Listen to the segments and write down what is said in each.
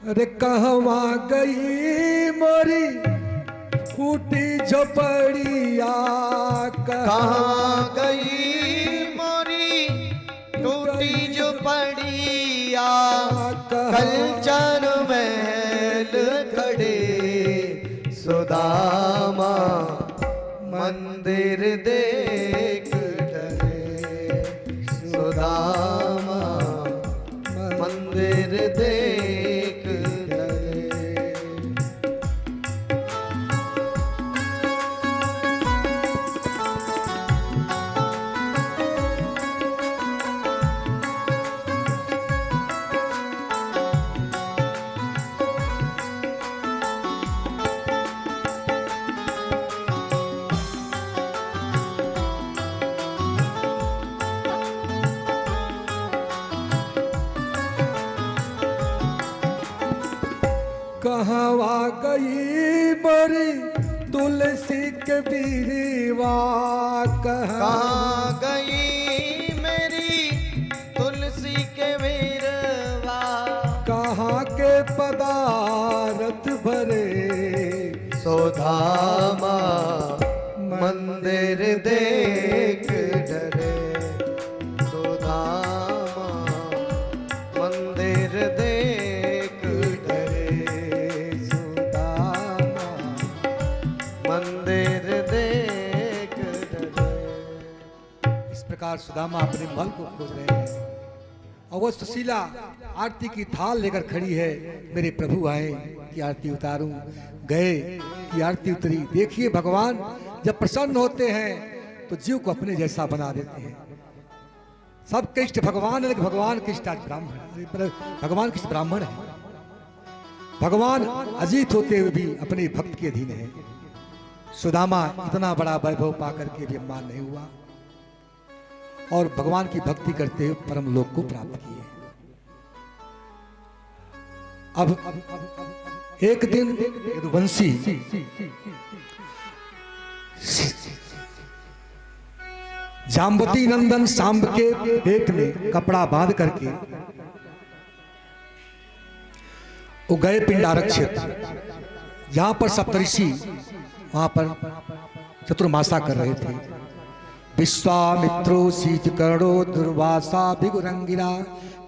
अरे कहवा गई मोरी फूटी झोपड़िया, कहाँ गई मोरी टूटी झोपड़िया, कलचन महल खड़े सुदामा मंदिर देख डरे, सुदामा मंदिर देख डरे। कहवा गई मोरी तुलसी के बीरवा, कहाँ गई मेरी तुलसी के वीरवा, कहाँ के पदार्थ भरे सुदामा मंदिर देख डरे, सुदामा मंदिर देख डरे, सुदामा मंदिर देख डरे। इस प्रकार सुदामा अपने मल को खोज रहे हैं और वो सुशीला आरती की थाल लेकर खड़ी है। मेरे प्रभु आए कि आरती उतारूं, गए कि आरती उतरी। देखिए भगवान जब प्रसन्न होते हैं तो जीव को अपने जैसा बना देते हैं। सब कृष्ण भगवान है, लेकिन भगवान कृष्ण आज ब्राह्मण, भगवान कृष्ण ब्राह्मण है। भगवान अजीत होते हुए भी अपने भक्त के अधीन है। सुदामा इतना बड़ा वैभव पाकर के भी अपमान नहीं हुआ और भगवान की भक्ति करते हुए परम लोक को प्राप्त किए। अब एक दिन यदुवंशी जाम्बती नंदन सांब के पेट में कपड़ा बांध करके वो गए पिंडारक क्षेत्र, जहां पर सप्तऋषि वहां पर चतुर्मासा कर रहे थे। विश्वामित्रो शीतकर्णो दुर्वासा भिगुरंगिरा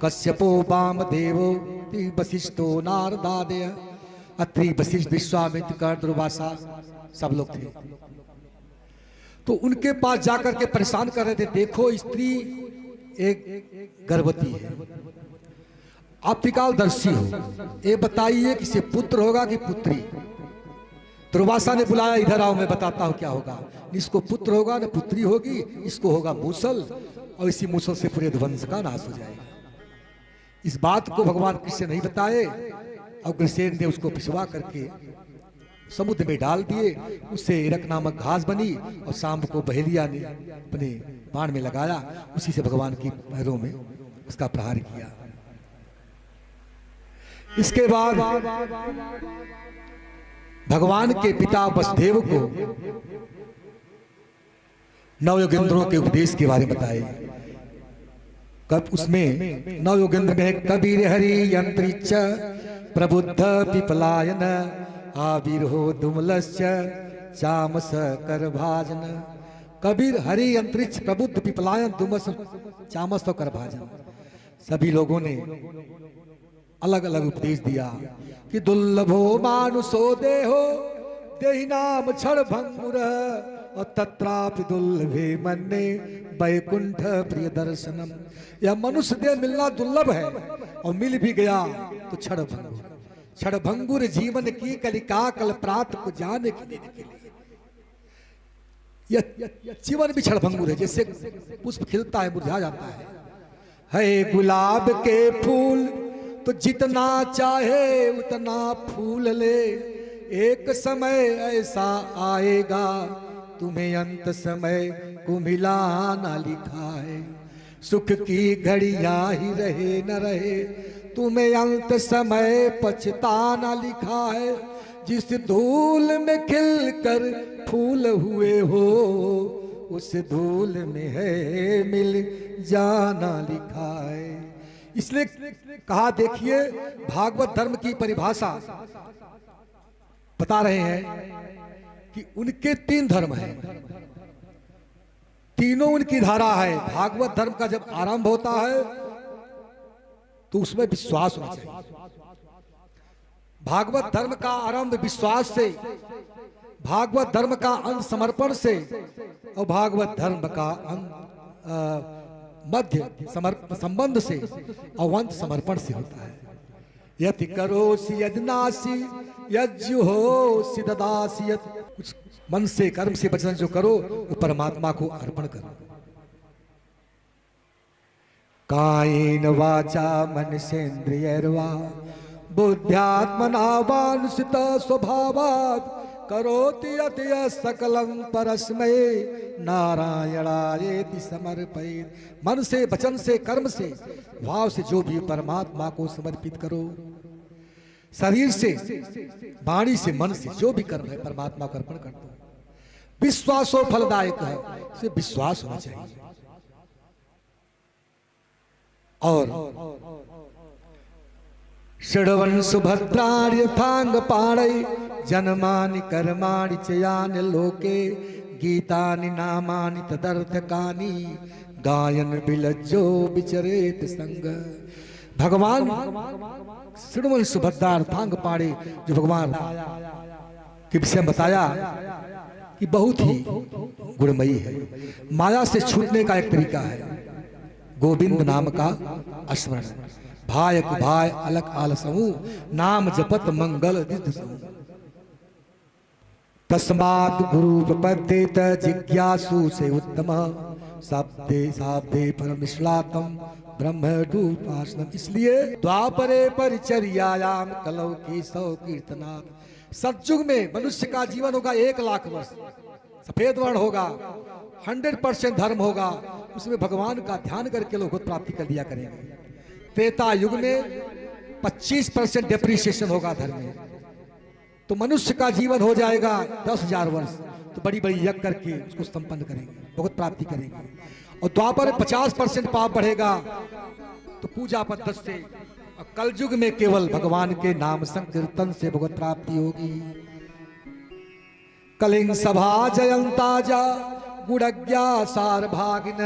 कश्यपो वामदेवो वशिष्ठो नारदादय। अत्रि वशिष्ठ विश्वामित्र कर्ण दुर्वासा सब लोग थे। तो उनके पास जाकर के परेशान कर रहे थे, देखो स्त्री एक गर्भवती है, आप त्रिकालदर्शी हो, ये बताइए कि इसे पुत्र होगा कि पुत्री। दुर्वासा ने बुलाया, इधर आओ मैं बताता हूं क्या होगा। इसको पुत्र होगा न पुत्री होगी, इसको होगा मूसल और इसी मूसल से पूरे ध्वंस का नाश हो जाएगा। इस बात को भगवान कृष्ण नहीं बताए और कृष्ण ने उसको पिछवा करके समुद्र में डाल दिए। उससे इरक नामक घास बनी और सांब को बहेलिया ने अपने बाण में लगाया, उसी से भगवान की पैरों में उसका प्रहार किया। इसके बाद भगवान के पिता वसुदेव को नवयोगेंद्रों के उपदेश के बारे में बताए। कब उसमें नवयोगेंद्र में है कबीर हरि अंतरिक्ष प्रबुद्ध पिपलायन आविर्हो दुमलस्य चामस कर भाजन। कबीर हरि अंतरिक्ष प्रबुद्ध पिपलायन दुमस चामस तो कर भाजन। सभी लोगों ने अलग अलग उपदेश दिया कि दुर्लभो मानुषो देहो देहि नाम क्षण भंगुर और तत्रापि दुर्लभे मन्ने वैकुंठ प्रिय दर्शनम। यह मनुष्य देह मिलना दुर्लभ है और मिल भी गया तो क्षण भंगुर। क्षण भंगुर जीवन की कलिका कल प्रात को जाने के लिए यह जीवन भी क्षण भंगुर है। जैसे पुष्प खिलता है मुरझा जाता है गुलाब के फूल तो जितना चाहे उतना फूल ले, एक समय ऐसा आएगा तुम्हें अंत समय को मिलाना लिखा है। सुख की घड़ियां ही रहे न रहे तुम्हें अंत समय पछताना लिखा है। जिस धूल में खिलकर फूल हुए हो उस धूल में है मिल जाना लिखा है। इसलिए कहा, देखिए भागवत धर्म की परिभाषा बता रहे हैं कि उनके 3 धर्म हैं, तीनों उनकी धारा है। भागवत धर्म का जब आरंभ होता है तो उसमें विश्वास होना चाहिए। भागवत धर्म का आरंभ विश्वास से, भागवत धर्म का अंत समर्पण से, और भागवत धर्म का मध्य संबंध से और अंत समर्पण से होता है। यति करोसि यजनासि यज्जुहोसि ददासि, कुछ मन से कर्म से वचन जो करो वो परमात्मा को अर्पण करो। कायेन वाचा मनसेन्द्रियैर्वा बुद्ध्यात्मना वानुसित स्वभावात् करोति यत् सकलं परस्मै नारायणायेति समर्पयेत्। मन से, वचन से, कर्म से, भाव से जो भी परमात्मा को समर्पित करो। शरीर से, वाणी से, मन से जो भी कर्म है परमात्मा को अर्पण कर दो। विश्वासो फलदायक है, इसे विश्वास होना चाहिए। और षड्वन सुभद्राणि यथांग पाणै जन्मानि कर्माणि च यानि लोके गीतानि नामानि तदर्थकानि गायन विलज्जो विचरेत संग। भगवान षड्वन सुभद्रा यथांग पाणै, जो भगवान के विषय में बताया कि बहुत ही गुणमयी है। माया से छूटने का एक तरीका है गोविंद नाम का स्मरण। भायक भाय अलग आल समूह नाम जपत मंगल दिद समूह। तस्मात् गुरु प्रपद्येत जिज्ञासु से उत्तम शब्दे शाब्दे परम निष्णातम ब्रह्मरूपासनम। इसलिए द्वापरे परिचर्यायाम कलौ केशव कीर्तनात्। सतयुग में मनुष्य का जीवन होगा 1 लाख वर्ष, सफेद वर्ण होगा, 100% धर्म होगा, उसमें भगवान का ध्यान करके लोग प्राप्ति कर लिया करेंगे। त्रेता युग में 25% डेप्रिसिएशन होगा धर्म में, तो मनुष्य का जीवन हो जाएगा 10,000 वर्ष, तो बड़ी बड़ी यज्ञ करके उसको संपन्न करेंगे, भगवत प्राप्ति करेंगे। और द्वापर 50% पाप बढ़ेगा तो पूजा पद्धति से, और कल युग में केवल भगवान के नाम संकीर्तन से भगवत प्राप्ति होगी। कलिंग सभा जयंता जा गुड़ज्ञा सार भागिन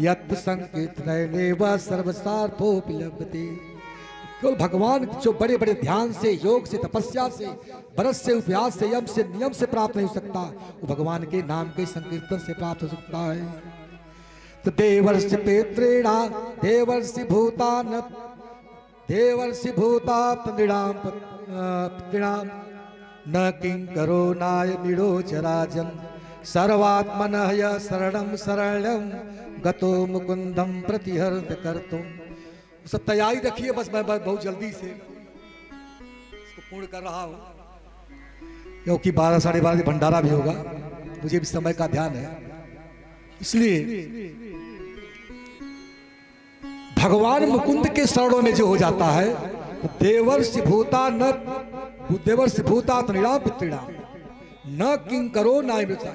यत् संकीर्तनैव सर्वसार्थो विलभते। केवल भगवान जो बड़े बड़े ध्यान से, योग से, तपस्या से, व्रत से, उपवास से, यम से, नियम से प्राप्त नहीं हो सकता, वो भगवान के नाम के संकीर्तन से प्राप्त हो सकता है। तो देवर्षि पेत्रेणा देवर्षि भूतान देवर्षि भूता पितृणाम न किंकरो नाय मीडो चराजन सर्वात्मनः य शरणं शरणं गतो मुकुंदम प्रतिहर्त करतुम। सब तैयारी रखिए, बस मैं बहुत जल्दी से इसको पूर्ण कर रहा हूँ, क्योंकि 12 साढ़े 12 भंडारा भी होगा, मुझे भी समय का ध्यान है। इसलिए भगवान मुकुंद के शरणों में जो हो जाता है, तो देवर्षि भूता न देवर्षि भूता तनिराम पितृणाम न किंकरो नाय मृता।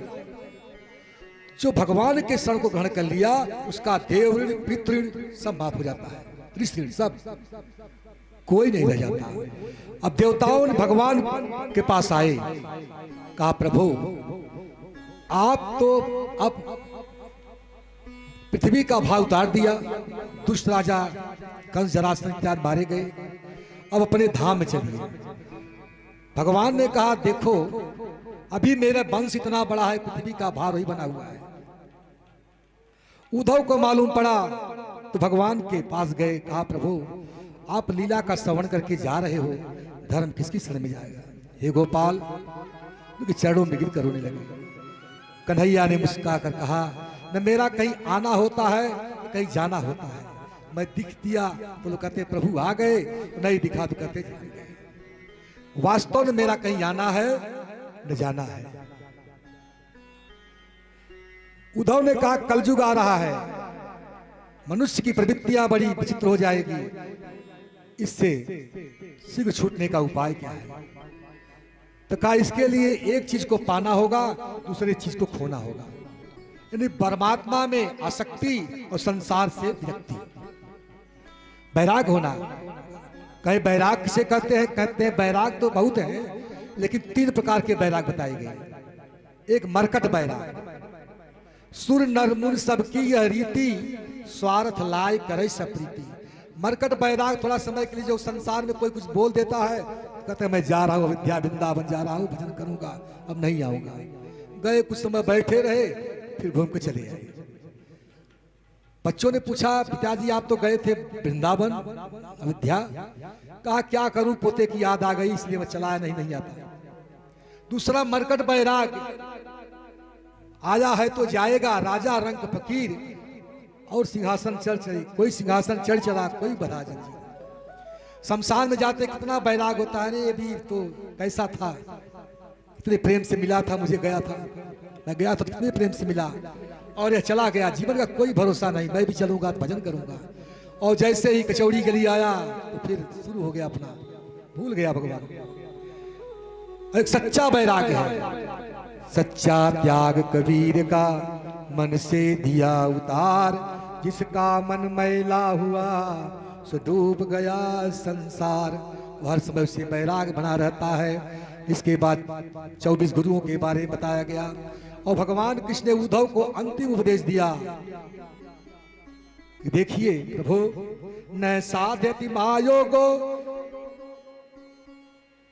जो भगवान के शरण को ग्रहण कर लिया उसका देव ऋण, पितृ ऋण सब माफ हो जाता है, ऋण सब, कोई नहीं रह जाता। अब देवताओं ने भगवान के पास आए, कहा प्रभु आप तो अब पृथ्वी का भाव उतार दिया, दुष्ट राजा कंस जरासंध इत्यादि मारे गए, अब अपने धाम में चलिए। भगवान ने कहा देखो अभी मेरा वंश इतना बड़ा है, पृथ्वी का भार वही बना हुआ है। उद्धव को मालूम पड़ा तो भगवान के पास गए, कहा प्रभु आप लीला का श्रवण करके जा रहे हो, धर्म किसकी शरण में जाएगा। हे गोपाल, उनके चरणों में गिर कर रोने लगे। कन्हैया ने मुस्कुरा कर कहा न मेरा कहीं आना होता है न कहीं जाना होता है, मैं दिख दिया तो लोग कहते प्रभु आ गए, नहीं दिखा तो कहते जान गए। वास्तव में मेरा कहीं आना है न जाना है। उद्धव ने कहा कलयुग आ रहा है, मनुष्य की प्रवृत्तियां बड़ी विचित्र हो जाएगी, इससे शीघ्र छूटने का उपाय क्या है। तो कहा इसके लिए एक चीज को पाना होगा, दूसरी चीज को खोना होगा, यानी परमात्मा में आसक्ति और संसार से विरक्ति। बैराग होना। कहे बैराग किसे कहते हैं? कहते हैं बैराग तो बहुत है, लेकिन 3 प्रकार के बैराग बताए गए। एक मरकट बैराग, सुर नर मुन सबकी यह रीति, स्वार्थ लाय करे सब प्रीति। मरकट बैराग थोड़ा समय के लिए जो संसार में कोई कुछ बोल देता है, कहते हैं मैं जा रहा हूँ विद्या वृंदावन जा रहा हूँ, भजन करूंगा, अब नहीं आऊंगा। गए कुछ समय बैठे रहे, फिर घूम के चले आए। बच्चों ने पूछा पिताजी आप तो गए थे वृंदावन अयोध्या, कहा क्या करूं पोते की याद आ गई इसलिए मैं चला नहीं आता। दूसरा मरकट बैराग, आया है तो जाएगा, राजा रंग फकीर और सिंहासन चढ़ चढ़ी, कोई सिंहासन चढ़ चढ़ा, कोई बधा जंजीर। शमशान में जाते कितना बैराग होता है। ये भी तो कैसा था, इतने प्रेम से मिला था, मुझे गया था, मैं गया तो कितने प्रेम से मिला, और यह चला गया। जीवन का कोई भरोसा नहीं, मैं भी चलूंगा तो भजन करूंगा। और जैसे ही कचौड़ी गली आया तो फिर शुरू हो गया अपना, भूल गया भगवान। एक सच्चा बैराग है, सच्चा त्याग कबीर का मन से दिया उतार, जिसका मन मैला हुआ सो डूब गया संसार। वो हर समय उसे बैराग बना रहता है। इसके बाद 24 गुरुओं के बारे में बताया गया, और भगवान कृष्ण ने उद्धव को अंतिम उपदेश दिया। देखिए प्रभु, न साध्यति महायोगो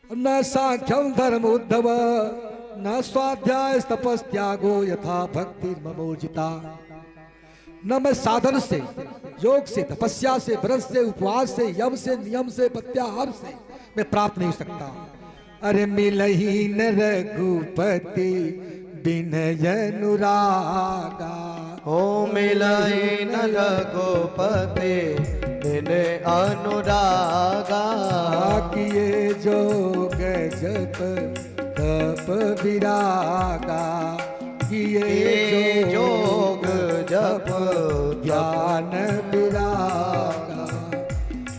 न सांख्यम धर्म उद्धव, न स्वाध्याय तपस्त्यागो यथा भक्ति ममोजिता। न मैं साधन से, योग से, तपस्या से, व्रत से, उपवास से, यम से, नियम से, प्रत्याहार से मैं प्राप्त नहीं हो सकता। अरे मिलही न रघुपति बिनय अनुरागा, हो मिलहि न रघुपति बिनय अनुरागा। किए जोग जप तप विरागा, किए जोग जप ज्ञान विरागा।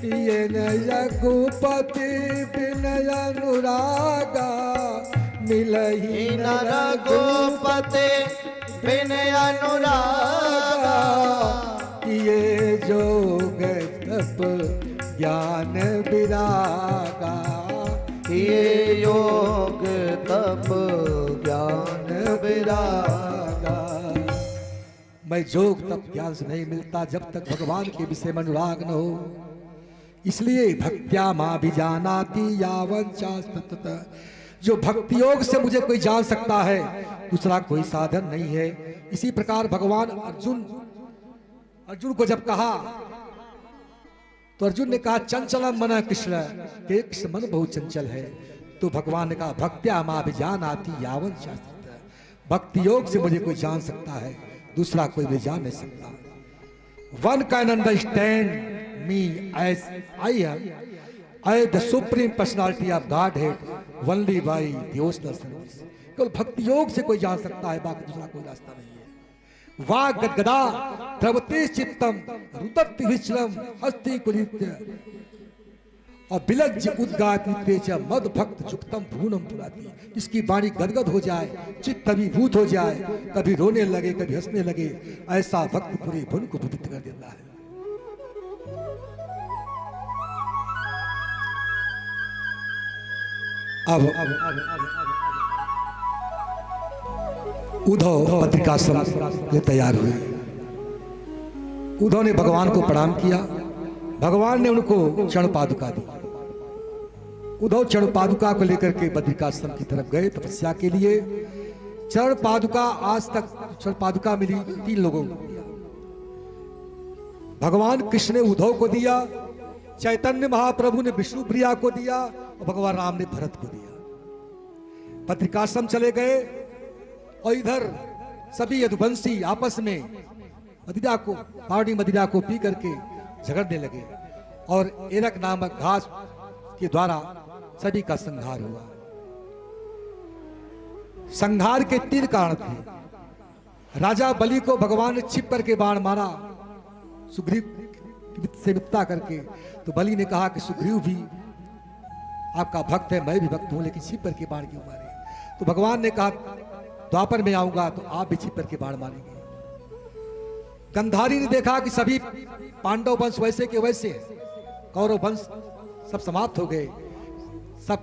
ये न रघुपति बिनय अनुरागा, मिलहि न रघुपति बिनय अनुरागा। ये जोग तप ज्ञान विरागा, ये योग तप ज्ञान विरागा। मैं जोग तप ज्ञान से नहीं मिलता जब तक भगवान के विषय में अनुराग न हो। इसलिए भक्त्या मां भी जानाति यावन चास्ततः, जो भक्ति योग से मुझे कोई जान सकता है, दूसरा कोई साधन नहीं है। इसी प्रकार भगवान अर्जुन को जब कहा तो अर्जुन ने कहा चंचलम मन कृष्ण, के कृष्ण मन बहुत चंचल है। तो भगवान ने कहा भक्त्या मां भी जानाति यावन चास्ततः, भक्ति योग से मुझे कोई जान सकता है, दूसरा कोई भी जान नहीं सकता। One can understand me as I am, I the supreme personality of Godhead, only by devotional service. केवल भक्ति योग से कोई जान सकता है, बाकी दूसरा कोई रास्ता नहीं है। वाग गदगदा द्रवते चित्तम रुदत्ति विचलम हस्ति कुलित्य, और बिलज्ज उद्गात नित्य मद भक्त जुक्तम भूनम पुराती। इसकी वाणी गदगद हो जाए, चित्त अभिभूत हो जाए, कभी रोने लगे कभी हंसने लगे, ऐसा भक्त पूरे भुवन को पवित्र कर देता है। अब उद्धव पत्रिकाश्रम ये तैयार हुए। उद्धव ने भगवान को प्रणाम किया, भगवान ने उनको चरण पादुका दी। उद्धव चरण पादुका को लेकर के बद्रिकाश्रम की तरफ गए तपस्या के लिए। चरण पादुका आज तक चरण पादुका मिली 3 लोगों को। भगवान कृष्ण ने उद्धव को दिया, चैतन्य महाप्रभु ने विष्णु प्रिया को दिया, और भगवान राम ने भरत को दिया। बद्रिकाश्रम चले गए, और इधर सभी यदुवंशी आपस में मदिरा को, पावनी मदिरा को पी करके झगड़ने लगे, और एरक नामक घास के द्वारा सभी का संहार हुआ। संहार के 3 कारण थे। राजा बलि को भगवान ने छिप करके बाण मारा, सुग्रीव से मित्रता करके। तो बलि ने कहा कि सुग्रीव भी आपका भक्त है, मैं भी भक्त हूं, लेकिन छिप करके बाण क्यों मारे? तो भगवान ने कहा द्वापर में आऊंगा तो आप भी छिप करके बाण मारेंगे। गंधारी ने देखा कि सभी पांडव वंश वैसे के वैसे हैं, कौरव वंश सब समाप्त हो गए। सब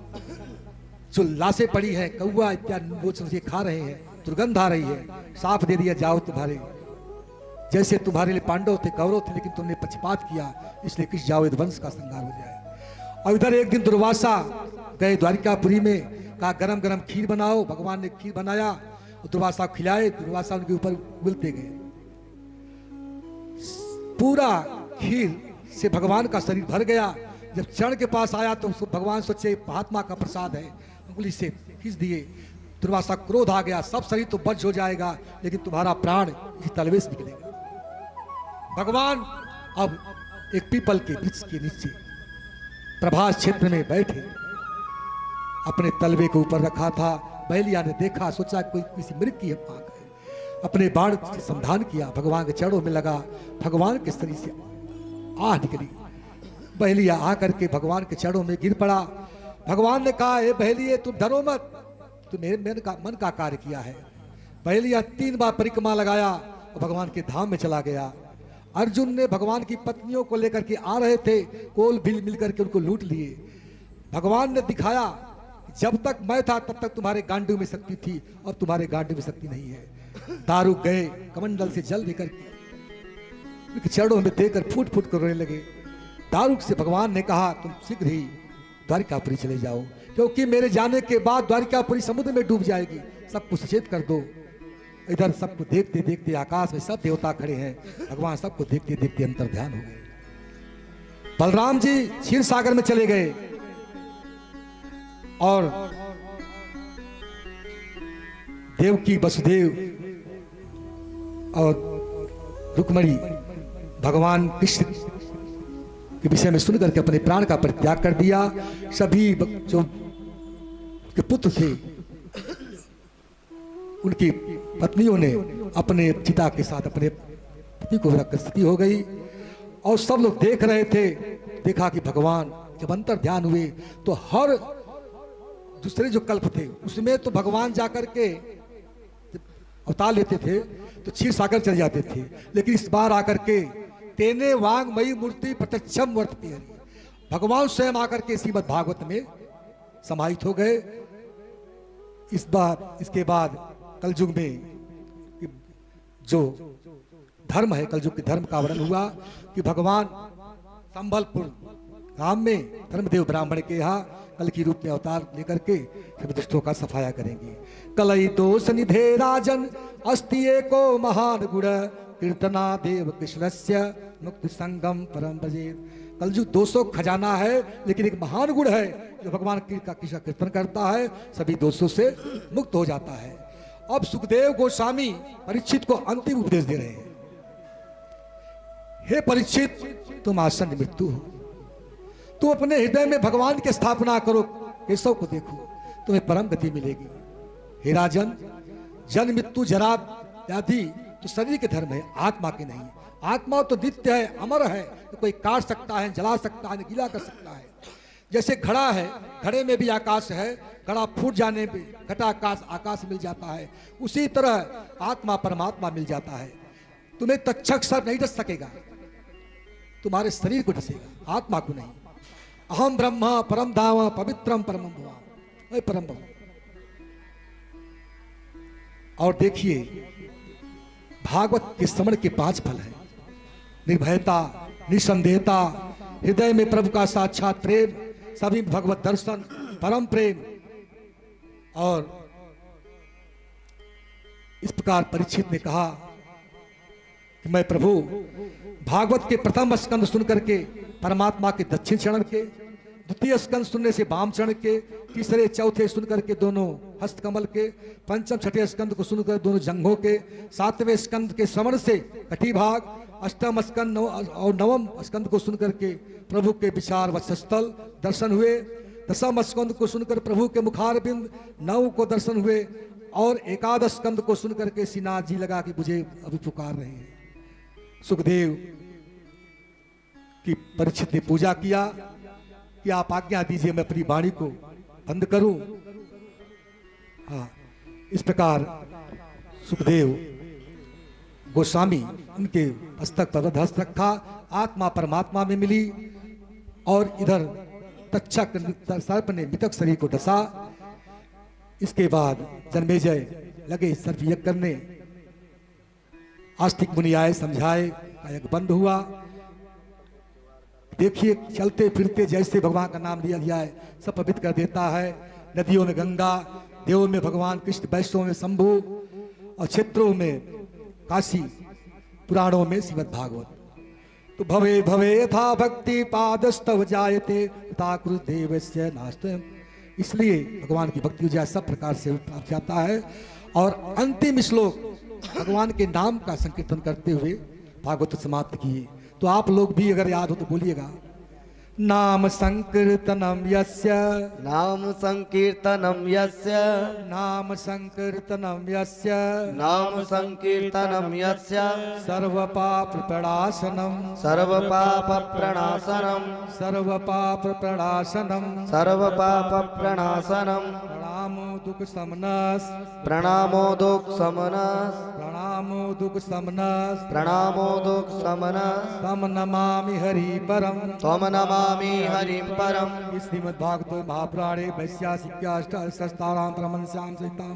जो लाशें पड़ी हैं, कौआ इत्यादि वो सब ये खा रहे हैं, दुर्गंध आ रही है। साफ दे दिया, जाओ तुम्हारे जैसे तुम्हारे लिए पांडव थे, कौरव थे, लेकिन तुमने पक्षपात किया, इसलिए किस जाओ वंश का संहार हो जाए। और इधर एक दिन दुर्वासा गए द्वारिकापुरी में, कहा गरम गरम खीर बनाओ। भगवान ने खीर बनाया, दुर्वासा खिलाए। दुर्वासा उनके ऊपर उगलते गए। पूरा खीर से भगवान का शरीर भर गया। जब चरण के पास आया तो भगवान सोचे महात्मा का प्रसाद है, उंगली से खींच दिए। दुर्वासा क्रोध आ गया, सब शरीर तो बच हो जाएगा, लेकिन तुम्हारा प्राण इस तलवे से निकलेगा। भगवान अब एक पीपल के वृक्ष के नीचे प्रभास क्षेत्र में बैठे, अपने तलवे के ऊपर रखा था। बहेलिया ने देखा, सोचा कोई किसी मृग की आंख है। अपने बाण से संधान किया, भगवान के चरणों में लगा। भगवान के शरीर से आह निकली। बहेलिया आकर के भगवान के चरणों में गिर पड़ा। भगवान ने कहा, हे बहेलिए तुम डरो मत, तुम मेरे मन का कार्य किया है। बहेलिया 3 बार परिक्रमा लगाया और भगवान के धाम में चला गया। अर्जुन ने भगवान की पत्नियों को लेकर के आ रहे थे, कोल भील मिलकर के उनको लूट लिए। भगवान ने दिखाया, जब तक मैं था तब तक तुम्हारे गांडू में शक्ति थी, और तुम्हारे गांडू में शक्ति नहीं है। दारू गए, कमंडल से जल लेकर के चरणों में देकर फूट फूट कर रोने लगे। दारू से भगवान ने कहा, तुम शीघ्र ही द्वारिकापुरी चले जाओ, क्योंकि मेरे जाने के बाद द्वारिकापुरी समुद्र में डूब जाएगी। सबको सचेत कर दो। इधर सबको देखते देखते आकाश में सब देवता खड़े हैं। भगवान सबको देखते देखते अंतर ध्यान हो गए। बलराम जी क्षीर सागर में चले गए और देवकी वसुदेव और रुक्मणी भगवान कृष्ण के विषय में सुनकर के अपने प्राण का परित्याग कर दिया। सभी जो के पुत्र थे, उनकी पत्नियों ने अपने पिता के साथ अपने पति को रखकर स्थिति हो गई। और सब लोग देख रहे थे। देखा कि भगवान जब अंतर ध्यान हुए तो हर दूसरे जो कल्प थे उसमें तो भगवान जाकर के अवतार लेते थे तो क्षीर सागर चले जाते थे, लेकिन इस बार आकर के तेने वांगमयी मूर्ति प्रत्यक्षम वर्तते हरि, भगवान स्वयं आकर के श्रीमद् भागवत में समाहित हो गए। इस बार इसके बाद कलयुग में जो धर्म है, कलयुग के धर्म का वर्णन हुआ कि भगवान संबलपुर गांव में धर्मदेव ब्राह्मण के यहाँ कल की रूप में अवतार लेकर के सभी दुष्टों का सफाया करेंगे। कलई दोष निधे राजन अस्ति एको महान गुण कीर्तना देव कृष्णस्य मुक्ति संगम परम भजेत। कलयुग दोषों खजाना है, लेकिन एक महान गुण है जो भगवान का कृष्ण कीर्तन करता है, सभी दोषों से मुक्त हो जाता है। अब सुखदेव गोस्वामी परीक्षित को अंतिम उपदेश दे रहे हैं। हे परीक्षित, तुम आसन्न मृत्यु हो, तुम अपने हृदय में भगवान की स्थापना करो, केशव को देखो, तुम्हें परम गति मिलेगी। हे राजन, जन्म मृत्यु जरा व्याधि तो शरीर के धर्म है, आत्मा के नहीं। आत्मा तो नित्य है, अमर है, तो कोई काट सकता है, जला सकता है, गीला कर सकता है। जैसे घड़ा है, घड़े में भी आकाश है, घड़ा फूट जाने पे घटा आकाश मिल जाता है, उसी तरह आत्मा परमात्मा मिल जाता है। तुम्हें तक्षक सर्प नहीं डस सकेगा, तुम्हारे शरीर को डसेगा, आत्मा को नहीं। अहम ब्रह्म परम धाम पवित्रम परम भवान, परम भवन। और देखिए भागवत के श्रवण के 5 फल हैं। निर्भयता, निसंदेहता, हृदय में प्रभु का साक्षात प्रेम, सभी भगवत दर्शन, परम प्रेम। और इस प्रकार परीक्षित ने कहा कि मैं प्रभु भागवत के प्रथम स्कंद सुनकर के परमात्मा के दक्षिण चरण के, द्वितीय स्कंद सुनने से वाम चरण के, तीसरे चौथे सुनकर के दोनों हस्त कमल के, पंचम छठे स्कंद को सुनकर दोनों जंघों के, सातवें स्कंद के श्रवण से कटी भाग, अष्टम स्कंद और नवम स्कंद को सुनकर के प्रभु के विचार वक्षस्थल दर्शन हुए, दसम स्कंद को सुनकर प्रभु के मुखारबिंद, 9 को दर्शन हुए, और एकादश स्कंद को सुनकर के श्रीनाथ जी लगा कि मुझे अभी पुकार रहे हैं। सुखदेव की परीक्षित ने पूजा किया कि आप आज्ञा दीजिए मैं अपनी वाणी को बंद करूं। हाँ, इस प्रकार सुखदेव गोस्वामी उनके हस्तक पर हस्त रखा, आत्मा परमात्मा में मिली। और इधर तक्षक सर्प ने मृतक शरीर को डसा। इसके बाद जन्मेजय लगे सर्प यज्ञ करने। आस्तिक मुनि आए, समझाए, यज्ञ बंद हुआ। देखिए चलते फिरते जैसे भगवान का नाम लिया जाए सब पवित्र कर देता है। नदियों में गंगा, देवों में भगवान कृष्ण, वैष्णव में शंभु और क्षेत्रों में काशी, पुराणों में श्रीमद् भागवत। तो भवे भवे था भक्ति पादस्तव जायते ताकुर देवस्य नास्ते। इसलिए भगवान की भक्ति हो जाए सब प्रकार से प्राप्त जाता है। और अंतिम श्लोक भगवान के नाम का संकीर्तन करते हुए भागवत समाप्त किए। तो आप लोग भी अगर याद हो तो बोलिएगा। नाम संकीर्तनम यस्य, नाम संकीर्तनम यस्य, नाम संकीर्तनम यस्य, नाम संकीर्तनम यस्य, सर्व पाप प्रणाशनम, सर्व पाप प्रणाशनम, सर्व पाप प्रणाशनम, सर्व पाप प्रणाशनम, प्रणामो दुख समनस, प्रणामो दुख समनस, प्रणामो दुख समनस, प्रणामो दुख समनस, तम नमामि हरि परम, त्वं नमामि हरिं परम। श्रीमद्भागवतो महापुराणे वैश्यासिक्याष्टादशस्तारां परमहंस्यां सहितां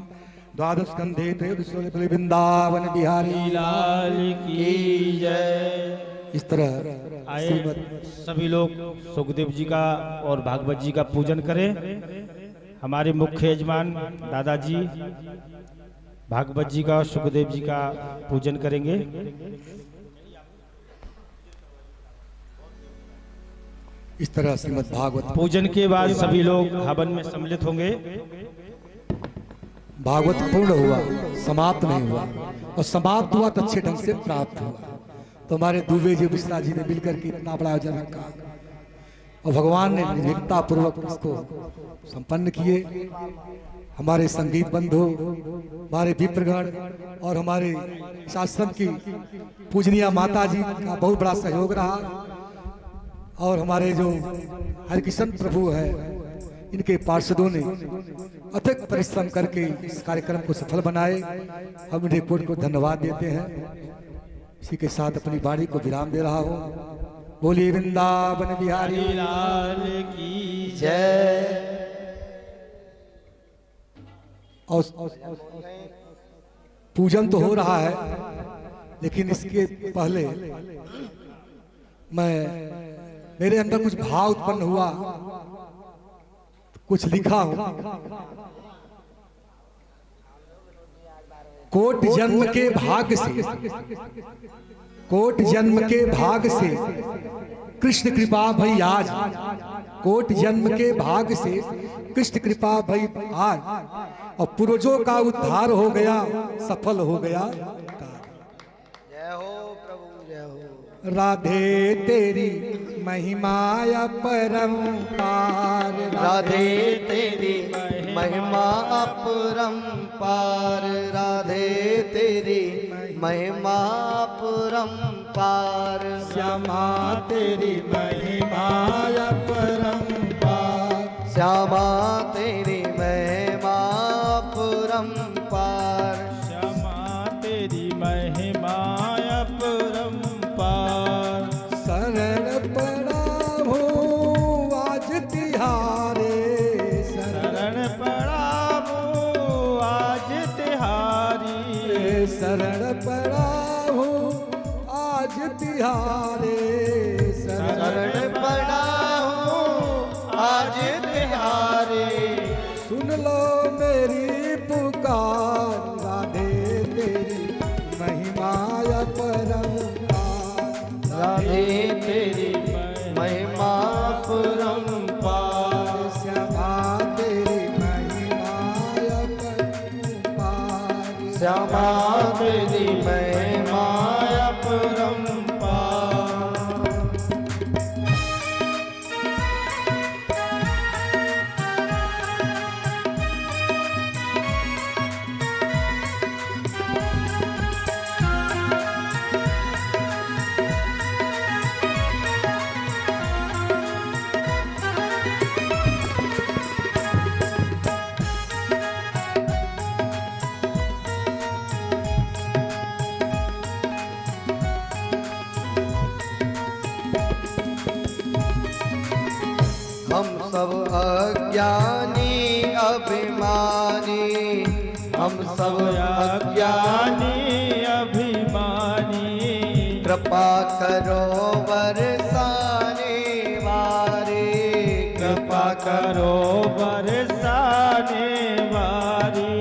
द्वादश स्कंधे त्रयोदश वृंदावन बिहारी लाल की जय। इस तरह आए श्रीमद् सभी लोग सुखदेव जी का और भागवत जी का पूजन करें। हमारे मुख्य यजमान दादाजी भागवत जी का और सुखदेव जी का पूजन करेंगे। इस तरह श्रीमद् भागवत पूजन के बाद सभी लोग हवन में सम्मिलित होंगे। भागवत पूर्ण हुआ, समाप्त नहीं हुआ, और समाप्त हुआ तो अच्छे ढंग से प्राप्त हुआ। तो हमारे दुबे जी मिश्रा जी ने मिलकर के इतना बड़ा आयोजन रखा और भगवान ने निर्भीकता पूर्वक इसको संपन्न किए। हमारे संगीत बंधु, हमारे विप्रगण और हमारे शास्त्रम की पूजनीय माता जी का बहुत बड़ा सहयोग रहा। और हमारे जो हरिकृष्ण प्रभु है, इनके पार्षदों ने अथक परिश्रम करके इस कार्यक्रम को सफल बनाए। हम इन्हें कोट को धन्यवाद देते हैं। इसी के साथ अपनी वाणी को विराम दे रहा हूँ। बोलिए वृंदावन बिहारी लाल की जय। और पूजन तो हो रहा है, लेकिन इसके पहले मेरे अंदर कुछ भाव उत्पन्न हुआ, कुछ लिखा हूं। कोट जन्म के भाग से, कोट जन्म के भाग से कृष्ण कृपा भई आज, कोट जन्म के भाग से कृष्ण कृपा भई आज, और पूर्वजों का उद्धार हो गया, सफल हो गया। जय हो प्रभु, जय हो। राधे तेरी महिमा परंपार, राधे तेरी महिमा अपरंपार, राधे तेरी महिमा अपरंपार, श्यामा तेरी महिमा परंपार, श्यामा तेरी महिमा अपरंपार, श्यामा तेरी महिमा अपरंपार। शरण पड़ा हूँ आज तिहारे, शरण पड़ा हूँ आज तिहारी, शरण पड़ा हूँ आज तिहारे, शरण पड़ा हूँ आज तिहारे, सुन लो मेरी पुकार, राधे तेरी महिमा परंपार, राधे तेरी महिमा अपरंपार, श्यामा तेरी महिमा परंपार, श्यामा तेरी महिमा अपरंपार। हम सब अज्ञानी अभिमानी, हम सब अज्ञानी अभिमानी, कृपा करो बरसाने वारे, कृपा करो बरसाने वारी,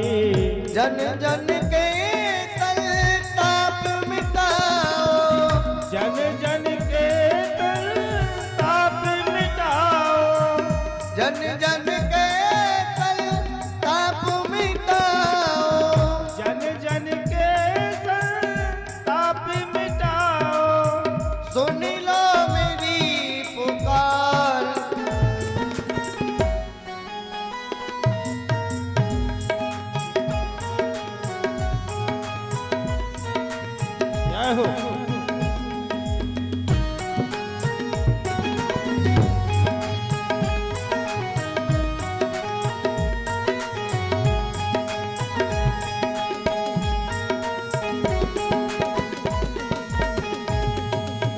जन जन के संताप मिटाओ, जन जन के संताप मिटाओ, जन जन के संताप मिटाओ, जन जन के संताप मिटाओ, सुन लो मेरी पुकार। जय हो।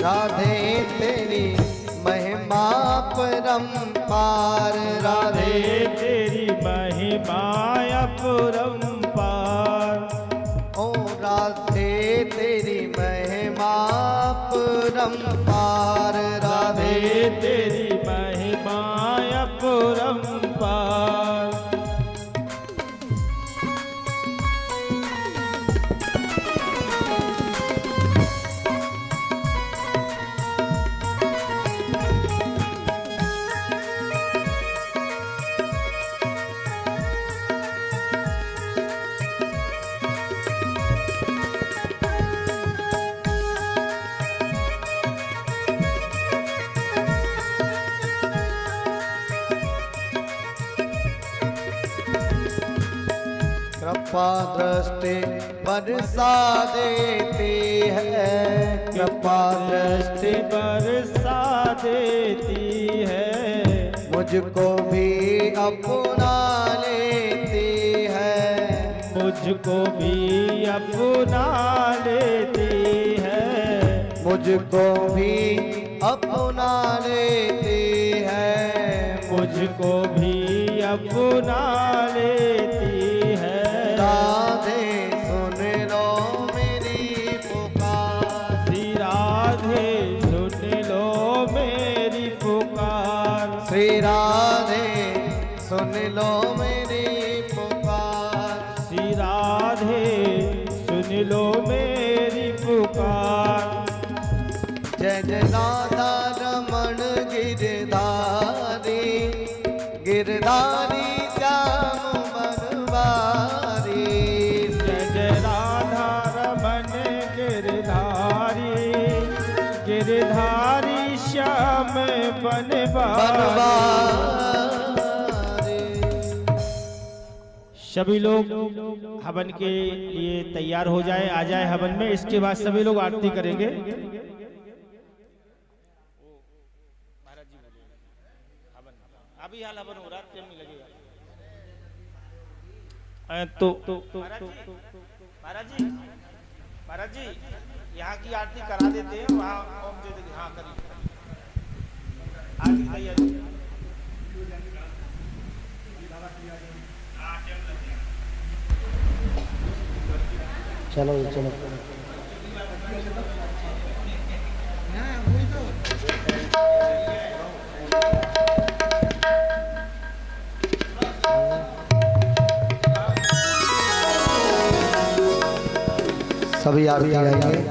राधे तेरी महिमा परंपार, राधे राधे तेरी महिमा अपरंपार, ओ राधे तेरी महिमा परंपार, राधे राधे तेरी महिमा अपरंपार, कृपा दृष्टि बरसा देती है, कृपा दृष्टि बरसा देती है, मुझको भी अपना लेती है, मुझको भी अपना लेती है, मुझको भी अपना लेती है, मुझको भी अपना लेती है। राधे सुन लो मेरी पुकार, श्री राधे सुन लो मेरी पुकार, श्री राधे सुन लो मेरी पुकार, श्री राधे सुन लो मेरी पुकार। जय जय राधा रमण गिरधारी, गिरधारी श्याम बनवारी, जय जय राधा रमन गिरधारी, गिरधारी श्याम बनवारी। सभी लोग हवन के लिए तैयार हो जाए, आ जाए हवन में। इसके बाद सभी लोग आरती करेंगे। अभी हाल हवन हो रहा है, नहीं लगेगा महाराज जी यहाँ की आरती करा देते हैं, वहाँ ओम जय जय। हाँ करिए आरती की तैयारी। चलो चलो सभी आरती गाएंगे।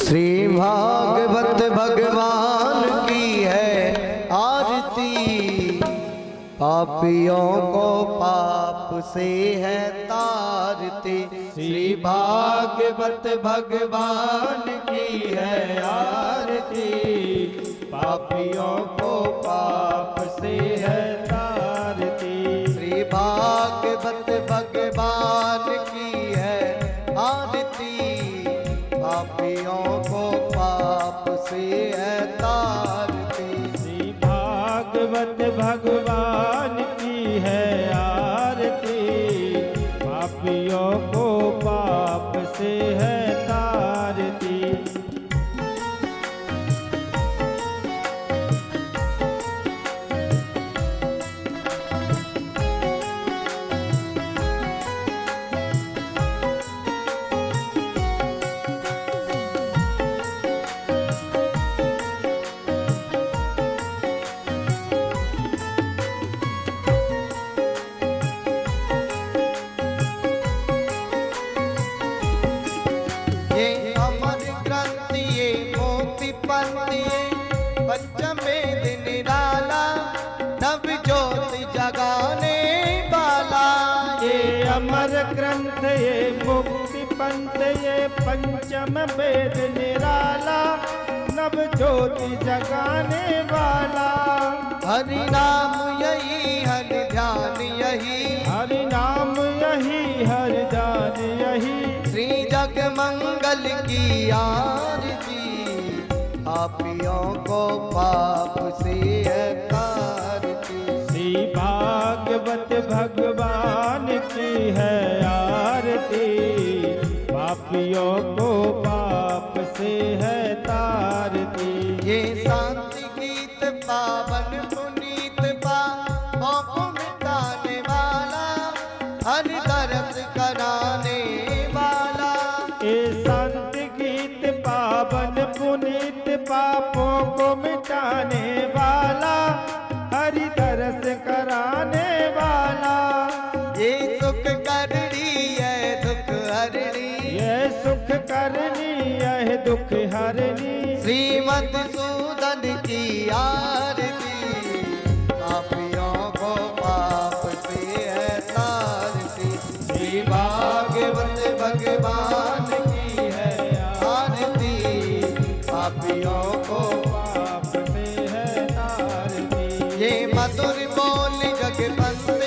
श्री भागवत भगवान की है आरती, पापियों को पाप से है तारती। श्री भागवत भगवान की है आरती, पापियों को पाप से है तारती। श्री भागवत भगवान की है आरती, पापियों को पाप से है तारती। श्री भागवत भगवान की है आरती, पापियों को पाप से है तारती। ये अमर ग्रंथ ये मोती पंथ ये पंचमे दिन निराला, नव ज्योति जगाने वाला। ये अमर ग्रंथ ये मुक्ति पंथ ये पंचम वेद निराला, नव ज्योति जगाने वाला। हरि नाम यही हरि ध्यान यही, हरि नाम यही हरि ध्यान यही। श्री जग मंगल की आरती, पापियों को पाप से है तारती। श्री भागवत भगवान की है आरती, पापियों को पाप से है तारती। ये शांति गीत पावन पुनीत पापों को मिटाने वाला, हरि दर्श कराने वाला। ये शांति गीत पावन पुनीत पापों को मिटाने वाला, हरि दर्श कराने वाला। ये सुख करनी है दुख हरणी, ये सुख करनी यह दुख हरनी। श्रीमद सूदन की आरती, पापियों को पाप से है तारती। श्री भागवत भगवान की है आरती, पापियों को पाप से है तारती। ये मधुर बोल जगबंद